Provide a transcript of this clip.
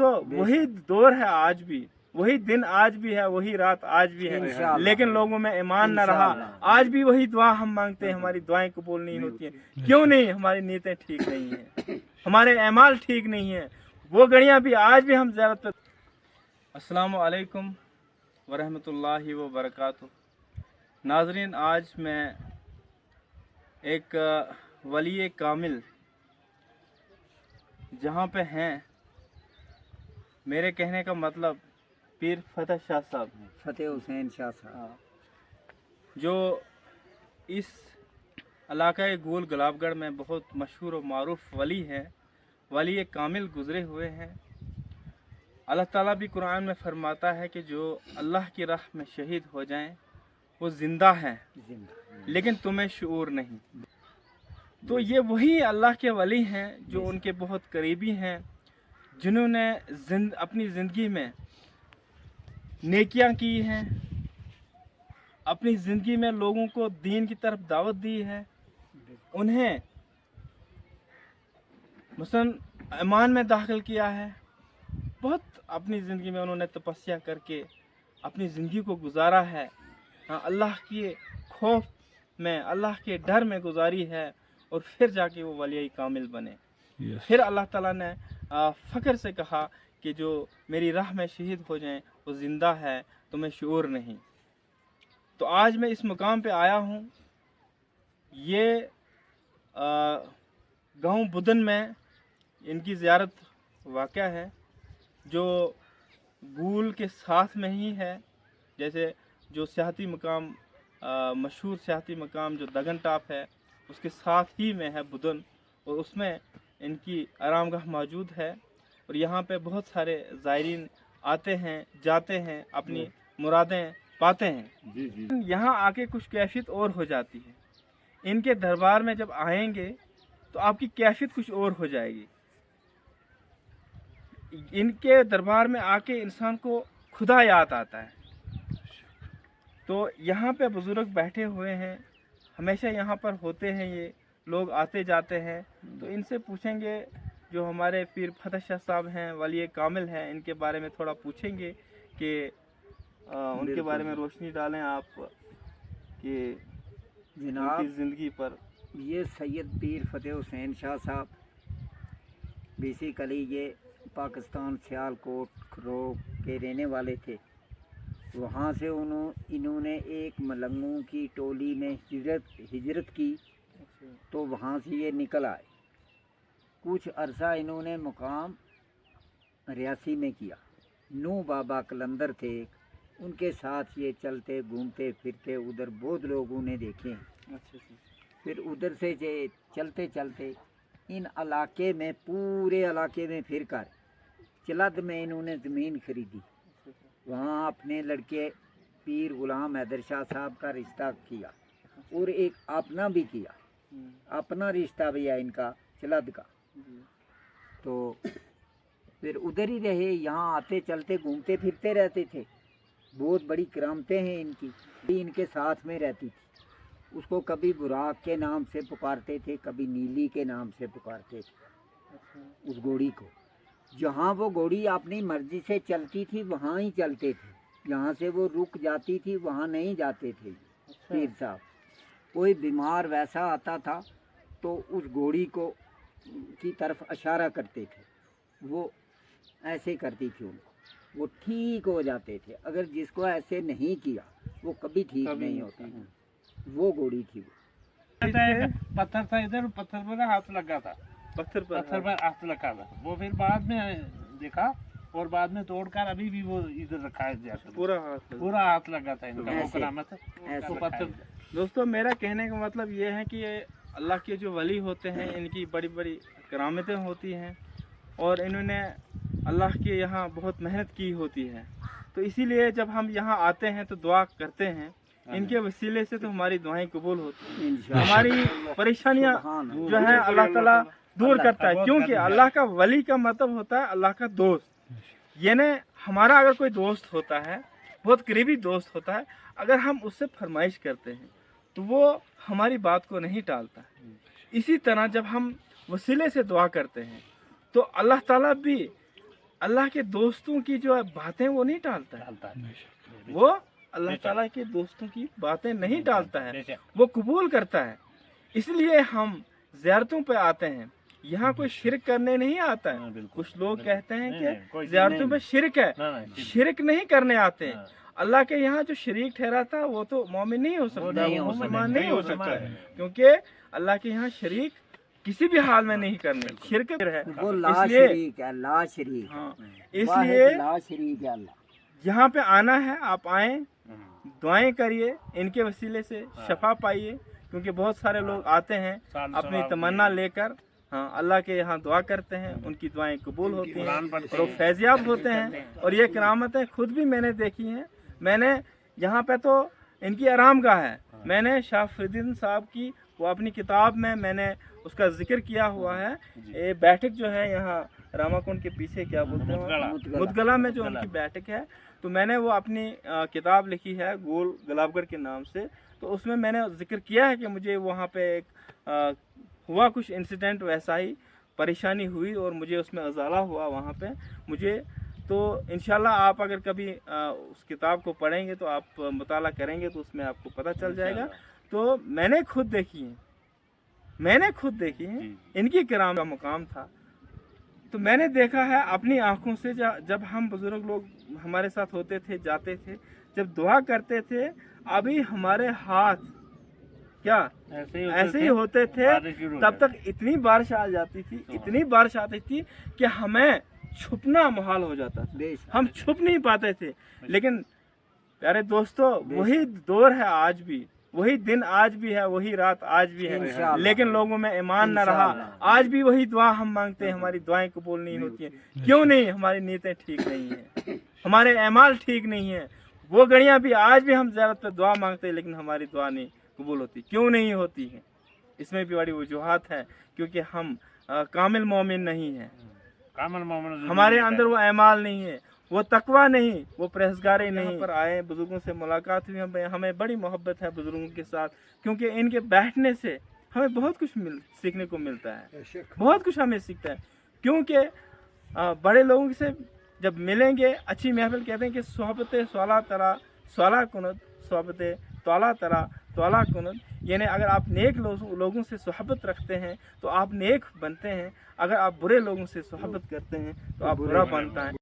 दोस्तों वही दौर है आज भी, वही दिन आज भी है, वही रात आज भी है, लेकिन लोगों में ईमान न रहा। आज भी वही दुआ हम मांगते हैं, हमारी दुआएं कबूल नहीं होती हैं। क्यों नहीं? हमारी नीयतें ठीक नहीं हैं, हमारे अमाल ठीक नहीं है, वो गड़ियां भी आज भी हम ज़ियारत पे। अस्सलामु अलैकुम वरहमतुल्लाहि व बरकातुहू। नाज़रीन, आज मैं एक वली कामिल जहाँ पे हैं, मेरे कहने का मतलब पीर फतेह शाह साहब, फतेह हुसैन शाह साहब, जो इस इलाक़े गोल गुलाबगढ़ में बहुत मशहूर और मारूफ वली हैं, वली कामिल गुज़रे हुए हैं। अल्लाह ताला भी कुरान में फरमाता है कि जो अल्लाह की राह में शहीद हो जाएं वो ज़िंदा हैं, लेकिन तुम्हें शऊर नहीं। तो ये वही अल्लाह के वली हैं जो उनके बहुत करीबी हैं, जिन्होंने अपनी ज़िंदगी में नेकियां की हैं, अपनी ज़िंदगी में लोगों को दीन की तरफ दावत दी है, उन्हें मसलन ईमान में दाखिल किया है। बहुत अपनी ज़िंदगी में उन्होंने तपस्या करके अपनी ज़िंदगी को गुजारा है। हाँ, अल्लाह के खौफ में, अल्लाह के डर में गुजारी है, और फिर जाके वो वली कामिल बने। फिर अल्लाह ताला ने फ़ख्र से कहा कि जो मेरी राह में शहीद हो जाएं वो ज़िंदा है, तुम्हें शऊर नहीं। तो आज मैं इस मुकाम पे आया हूँ। ये गांव बुदन में इनकी ज़ियारत वाक़या है, जो गूल के साथ में ही है। जैसे जो सियाहती मकाम, मशहूर सियाहती मकाम जो दगन टॉप है, उसके साथ ही में है बुदन, और उसमें इनकी आरामगाह मौजूद है। और यहाँ पे बहुत सारे ज़ायरीन आते हैं, जाते हैं, अपनी मुरादें पाते हैं। यहाँ आके कुछ कैफियत और हो जाती है। इनके दरबार में जब आएंगे तो आपकी कैफियत कुछ और हो जाएगी। इनके दरबार में आके इंसान को खुदा याद आता है। तो यहाँ पे बुज़ुर्ग बैठे हुए हैं, हमेशा यहाँ पर होते हैं, ये लोग आते जाते हैं। तो इनसे पूछेंगे, जो हमारे पीर फतेह शाह साहब हैं, वली कामिल हैं, इनके बारे में थोड़ा पूछेंगे कि उनके बारे में रोशनी डालें आप कि जनाब उनकी ज़िंदगी पर। ये सैयद पीर फतेह हुसैन शाह साहब बेसिकली ये पाकिस्तान सियालकोट खरोग के रहने वाले थे। वहाँ से इन्होंने एक मलंगों की टोली में हिजरत की, तो वहाँ से ये निकल आए। कुछ अरसा इन्होंने मुकाम रियासी में किया। नू बाबा कलंदर थे, उनके साथ ये चलते घूमते फिरते उधर बहुत लोगों ने देखे। फिर उधर से चलते चलते इन इलाके में, पूरे इलाके में फिर कर चलद में इन्होंने ज़मीन खरीदी। वहाँ अपने लड़के पीर गुलाम हैदर शाह साहब का रिश्ता किया, और एक अपना भी किया, अपना रिश्ता भी है इनका चलद का। तो फिर उधर ही रहे, यहाँ आते चलते घूमते फिरते रहते थे। बहुत बड़ी करामतें हैं इनकी, इनके साथ में रहती थी। उसको कभी बुराक के नाम से पुकारते थे, कभी नीली के नाम से पुकारते थे उस घोड़ी को। जहाँ वो घोड़ी अपनी मर्जी से चलती थी वहाँ ही चलते थे, जहाँ से वो रुक जाती थी वहाँ नहीं जाते थे पीर साहब। कोई बीमार वैसा आता था तो उस घोड़ी को की तरफ इशारा करते थे, वो ऐसे करती थी उनको, वो ठीक हो जाते थे। अगर जिसको ऐसे नहीं किया वो कभी ठीक नहीं होता। वो घोड़ी थी वो। पत्थर था इधर, पत्थर पर हाथ लगा था, पत्थर पर हाथ लगा था। वो फिर बाद में देखा, और बाद में तोड़कर अभी भी वो इधर रखा है, पूरा हाथ लगा था इनका। वो पत्थर। दोस्तों, मेरा कहने का मतलब ये है कि अल्लाह के जो वली होते हैं, इनकी बड़ी बड़ी करामतें होती हैं, और इन्होंने अल्लाह के यहाँ बहुत मेहनत की होती है। तो इसीलिए जब हम यहाँ आते हैं तो दुआ करते हैं, इनके वसीले से तो हमारी दुआएं कबूल होती हैं, हमारी परेशानियाँ जो है अल्लाह ताला दूर करता है। क्योंकि अल्लाह का वली का मतलब होता है अल्लाह का दोस्त। यानी हमारा अगर कोई दोस्त होता है, बहुत करीबी दोस्त होता है, अगर हम उससे फरमाइश करते हैं तो वो हमारी बात को नहीं टालता। इसी तरह जब हम वसीले से दुआ करते हैं तो अल्लाह ताला भी अल्लाह के दोस्तों की जो बातें वो नहीं टालता है, चलता है। वो अल्लाह ताला के दोस्तों की बातें नहीं टालता है, बेशक। वो कबूल करता है। इसलिए हम ज़ियारतों पे आते हैं, यहाँ कोई शिरक करने नहीं आता है। हाँ, बिल्कुल। कुछ लोग कहते हैं नहीं, नहीं, कि कोई ज़ियारतों नहीं। पे शिरक है, ना, ना, शिरक नहीं करने आते हैं। हाँ। अल्लाह के यहाँ जो शरीक ठहरा था वो तो मोमिन नहीं हो सकता, नहीं वो हो मुसलमान सकता, नहीं हो नहीं हो सकता, सकता। क्योंकि अल्लाह के यहाँ शरीक किसी भी हाल में नहीं करने, शिरक है। वो ला इसलिए शरीक है, ला शरीक। हाँ, वाहिद इसलिए ला शरीक है अल्लाह। यहाँ पे आना है, आप आए, हाँ। दुआएं करिए, इनके वसीले से शफा पाइए, क्योंकि बहुत सारे लोग आते हैं साल अपनी सवाब तमन्ना के लिए। लेकर, हाँ, अल्लाह के यहाँ दुआ करते हैं, उनकी दुआएं कबूल होती हैं कुरान पढ़ते और वो हैं। फैज़याब होते हैं। और ये करामतें खुद भी मैंने देखी हैं। मैंने यहाँ पे तो इनकी आराम गाह है, मैंने शाफुद्दीन साहब की वो अपनी किताब में मैंने उसका जिक्र किया हुआ है। ये बैठक जो है यहाँ रामाकुंड के पीछे क्या बोलते मुदगला। हैं, मुदगला में जो उनकी बैठक है, तो मैंने वो अपनी किताब लिखी है गोल गुलाबगढ़ के नाम से। तो उसमें मैंने जिक्र किया है कि मुझे वहाँ पे एक हुआ कुछ इंसिडेंट, वैसा ही परेशानी हुई और मुझे उसमें अजाला हुआ वहाँ पे मुझे। तो इंशाल्लाह आप अगर कभी उस किताब को पढ़ेंगे तो आप मुताला करेंगे तो उसमें आपको पता चल जाएगा। तो मैंने खुद देखी है, मैंने खुद देखी है, इनकी किराम का मुकाम था। तो मैंने देखा है अपनी आंखों से, जब हम बुजुर्ग लोग हमारे साथ होते थे, जाते थे, जब दुआ करते थे, अभी हमारे हाथ क्या ऐसे ही होते थे, बारिश शुरू हो तब तक इतनी बारिश आ जाती थी, इतनी बारिश आती थी कि हमें छुपना मुहाल हो जाता था, बेशक। हम छुप नहीं पाते थे। लेकिन प्यारे दोस्तों, वही दौर है आज भी, वही दिन आज भी है, वही रात आज भी है, इंशाअल्लाह। लेकिन लोगों में ईमान न रहा। इंशाअल्लाह। आज भी वही दुआ हम मांगते हैं, हमारी दुआएं कबूल नहीं होती हैं। क्यों नहीं? हमारी नीयतें ठीक नहीं हैं, हमारे अमाल ठीक नहीं है। वो घड़ियां भी आज भी हम ज़ियारत पे दुआ मांगते हैं, लेकिन हमारी दुआ नहीं कबूल होती। क्यों नहीं होती है? इसमें भी बड़ी वजूहात है, क्योंकि हम कामिल मोमिन नहीं हैं, कामिल मोमिन हमारे अंदर वो अमाल नहीं है, वो तकवा नहीं, वो परहेज़गारी नहीं। पर आए, बुजुर्गों से मुलाकात हुई, हमें बड़ी मोहब्बत है बुजुर्गों के साथ, क्योंकि इनके बैठने से हमें बहुत कुछ सीखने को मिलता है, बहुत कुछ हमें सीखता है। क्योंकि बड़े लोगों से जब मिलेंगे, अच्छी महफिल, कहते हैं कि सोहबत स्वाला तरा स्वाला कुनत, सोहबत तौला तरा तौला कुनत, यानी अगर आप नेक लोगों से सोहबत रखते हैं तो आप नेक बनते हैं, अगर आप बुरे लोगों से सोहबत करते हैं तो आप बुरा बनता है।